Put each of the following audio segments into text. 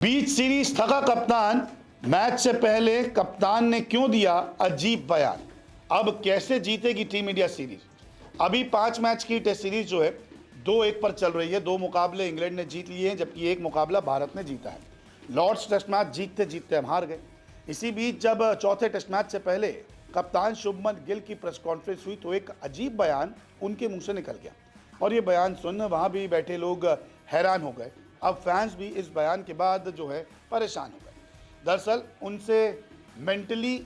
बीच series थका कप्तान। Match से पहले कप्तान ने क्यों दिया अजीब बयान। अब कैसे जीतेगी टीम इंडिया सीरीज। अभी 5 मैच की टेस्ट सीरीज जो है 2-1 पर चल रही है। 2 मुकाबले इंग्लैंड ने जीत लिए हैं, जबकि 1 मुकाबला भारत ने जीता है। लॉर्ड्स टेस्ट मैच जीतते जीतते हम हार गए। इसी बीच जब चौथे टेस्ट मैच से पहले कप्तान शुभमन गिल की प्रेस कॉन्फ्रेंस हुई तो एक अजीब बयान उनके मुंह से निकल गया, और ये बयान सुन वहाँ भी बैठे लोग हैरान हो गए। अब फैंस भी इस बयान के बाद जो है परेशान हो गए। दरअसल उनसे मेंटली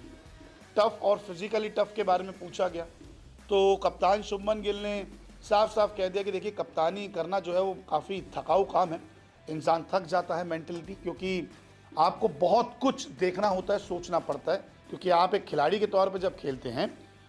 टफ और फिजिकली टफ के बारे में पूछा गया तो कप्तान शुभमन गिल ने साफ साफ कह दिया कि देखिए, कप्तानी करना जो है वो काफ़ी थकाऊ काम है। इंसान थक जाता है मेंटलिटी, क्योंकि आपको बहुत कुछ देखना होता है, सोचना पड़ता है। क्योंकि आप एक खिलाड़ी के तौर पे जब खेलते हैं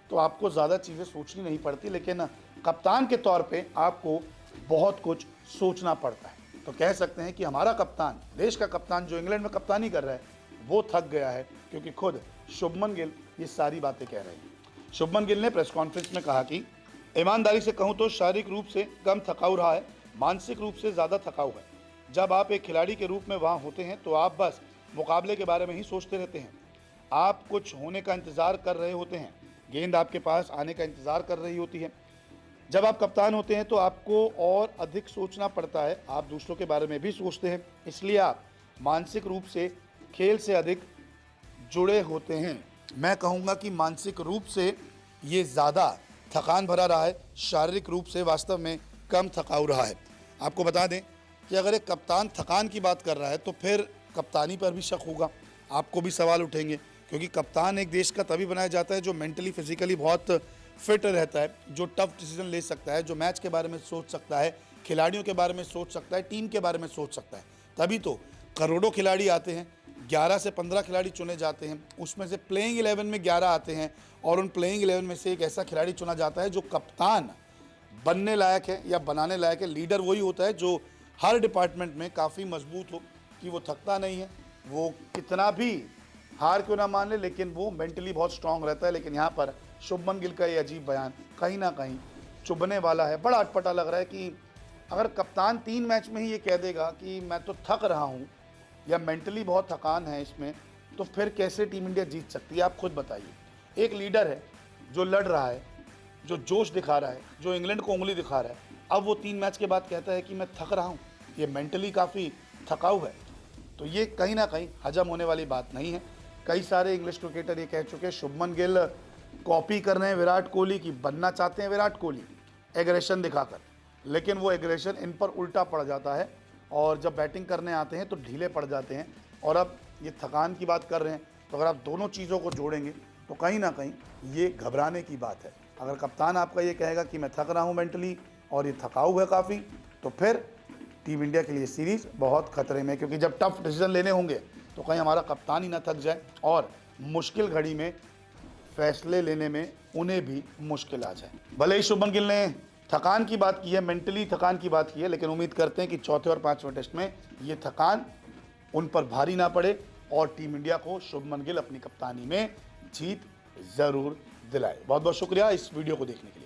तो आपको ज़्यादा चीज़ें सोचनी नहीं पड़ती, लेकिन कप्तान के तौर पे आपको बहुत कुछ सोचना पड़ता है। तो कह सकते हैं कि हमारा कप्तान, देश का कप्तान जो इंग्लैंड में कप्तानी कर रहा है, वो थक गया है, क्योंकि खुद शुभमन गिल ये सारी बातें कह रहे हैं। शुभमन गिल ने प्रेस कॉन्फ्रेंस में कहा कि ईमानदारी से कहूँ तो शारीरिक रूप से कम थकाऊ रहा है, मानसिक रूप से ज़्यादा थकाऊ है। जब आप एक खिलाड़ी के रूप में वहाँ होते हैं तो आप बस मुकाबले के बारे में ही सोचते रहते हैं। आप कुछ होने का इंतज़ार कर रहे होते हैं, गेंद आपके पास आने का इंतज़ार कर रही होती है। जब आप कप्तान होते हैं तो आपको और अधिक सोचना पड़ता है, आप दूसरों के बारे में भी सोचते हैं, इसलिए आप मानसिक रूप से खेल से अधिक जुड़े होते हैं। मैं कहूँगा कि मानसिक रूप से ये ज़्यादा थकान भरा रहा है, शारीरिक रूप से वास्तव में कम थकाऊ रहा है। आपको बता दें कि अगर एक कप्तान थकान की बात कर रहा है तो फिर कप्तानी पर भी शक होगा, आपको भी सवाल उठेंगे, क्योंकि कप्तान एक देश का तभी बनाया जाता है जो मेंटली फिजिकली बहुत फिट रहता है, जो टफ डिसीजन ले सकता है, जो मैच के बारे में सोच सकता है, खिलाड़ियों के बारे में सोच सकता है, टीम के बारे में सोच सकता है। तभी तो करोड़ों खिलाड़ी आते हैं, 11 से 15 खिलाड़ी चुने जाते हैं, उसमें से प्लेइंग 11 में 11 आते हैं, और उन प्लेइंग 11 में से एक ऐसा खिलाड़ी चुना जाता है जो कप्तान बनने लायक है या बनाने लायक है। लीडर वही होता है जो हर डिपार्टमेंट में काफ़ी मजबूत हो, कि वो थकता नहीं है, वो कितना भी हार क्यों ना मान ले, लेकिन वो मेंटली बहुत स्ट्रांग रहता है। लेकिन यहाँ पर शुभमन गिल का ये अजीब बयान कहीं ना कहीं चुभने वाला है। बड़ा अटपटा लग रहा है कि अगर कप्तान 3 मैच में ही ये कह देगा कि मैं तो थक रहा हूँ या मेंटली बहुत थकान है इसमें, तो फिर कैसे टीम इंडिया जीत सकती है, आप खुद बताइए। एक लीडर है जो लड़ रहा है, जो जोश दिखा रहा है, जो इंग्लैंड को उंगली दिखा रहा है, अब वो 3 मैच के बाद कहता है कि मैं थक रहा हूँ, ये मेंटली काफ़ी थकाऊ है। तो ये कहीं ना कहीं हजम होने वाली बात नहीं है। कई सारे इंग्लिश क्रिकेटर ये कह चुके हैं शुभमन गिल कॉपी कर रहे हैं विराट कोहली की, बनना चाहते हैं विराट कोहली एग्रेशन दिखाकर, लेकिन वो एग्रेशन इन पर उल्टा पड़ जाता है और जब बैटिंग करने आते हैं तो ढीले पड़ जाते हैं। और अब ये थकान की बात कर रहे हैं, तो अगर आप दोनों चीज़ों को जोड़ेंगे तो कहीं ना कहीं ये घबराने की बात है। अगर कप्तान आपका ये कहेगा कि मैं थक रहा हूँ मेंटली और ये थकाऊ है काफ़ी, तो फिर टीम इंडिया के लिए सीरीज़ बहुत खतरे में है, क्योंकि जब टफ डिसीजन लेने होंगे तो कहीं हमारा कप्तान ही ना थक जाए और मुश्किल घड़ी में फैसले लेने में उन्हें भी मुश्किल आ जाए। भले ही शुभमन गिल ने थकान की बात की है, मेंटली थकान की बात की है, लेकिन उम्मीद करते हैं कि चौथे और 5वें टेस्ट में ये थकान उन पर भारी ना पड़े और टीम इंडिया को शुभमन गिल अपनी कप्तानी में जीत ज़रूर दिलाए। बहुत बहुत शुक्रिया इस वीडियो को देखने के लिए।